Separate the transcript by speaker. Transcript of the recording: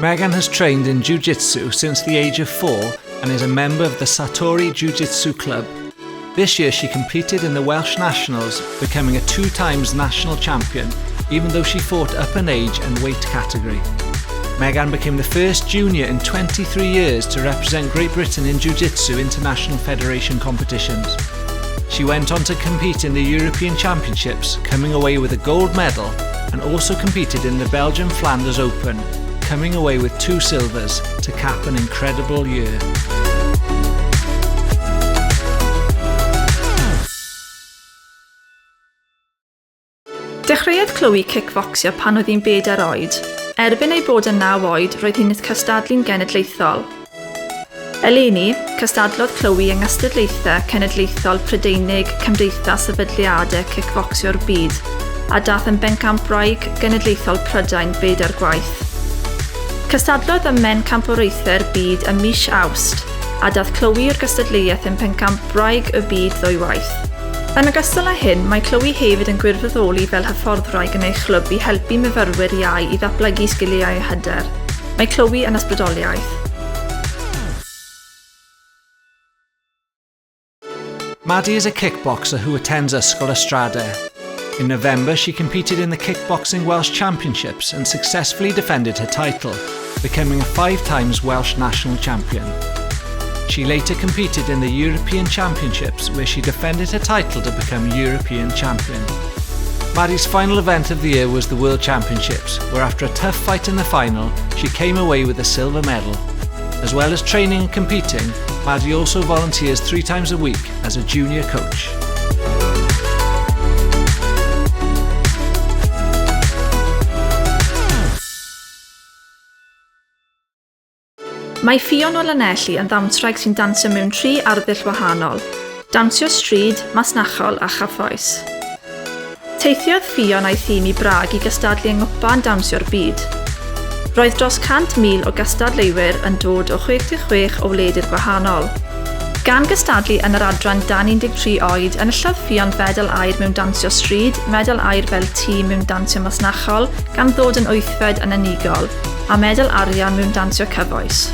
Speaker 1: Megan has trained in Jiu-Jitsu since the age of 4 and is a member of the Satori Jiu-Jitsu Club. This year she competed in the Welsh Nationals, becoming a 2 times national champion, even though she fought up in age and weight category. Megan became the first junior in 23 years to represent Great Britain in Jiu-Jitsu International Federation competitions. She went on to compete in the European Championships, coming away with a gold medal, and also competed in the Belgian Flanders Open, coming away with 2 silvers to cap an incredible year.
Speaker 2: Dechreuodd Chloe kickbocsio pan oedd hi'n 4 oed. Erbyn ei bod yn 9 oed, roedd hi'n cystadlu'n genedlaethol. Eleni, cystadlodd Chloe yng Ngystadlaethau Cenedlaethol Prydeinig Cymdeithas Sefydliadau Kickbocsio'r Byd, a daeth yn bencampwraig genedlaethol Prydain 4 gwaith. Cystadlodd ym Mencampwraethau'r Byd ym mis Awst, a daeth Chloe o'r gystadleuaeth yn bencampwraig y byd 2 waith. Yn ogystal â hyn, mae Chloe hefyd yn gwirfoddoli fel hyfforddwraig yn ei chlwb i helpu myfyrwyr iau i ddatblygu sgiliau hyder. Mae Chloe yn ysbrydoliaeth.
Speaker 1: Maddie is a kickboxer who attends Ysgol Ystrada. In November, she competed in the Kickboxing Welsh Championships and successfully defended her title, becoming a 5 times Welsh national champion. She later competed in the European Championships, where she defended her title to become European champion. Maddie's final event of the year was the World Championships, where after a tough fight in the final, she came away with a silver medal. As well as training and competing, Maddie also volunteers 3 times a week as a junior coach.
Speaker 2: Mae Ffion o Lanelli yn ddawnsraig sy'n dansio mewn 3 arddull wahanol, dansio stryd, masnachol a chyffroes. Teithiodd Ffion a'i thîm i Brag i gystadlu yng ngwpan dansio'r byd. Roedd dros 100,000 o gystadleuwyr yn dod o 66 o wledydd gwahanol. Gan gystadlu yn yr adran dan 13 oed, enillodd Ffion fedal aur mewn dansio stryd, medal aur fel tîm mewn dansio masnachol, gan ddod yn 8fed yn unigol, a medal arian mewn dansio cyfoes.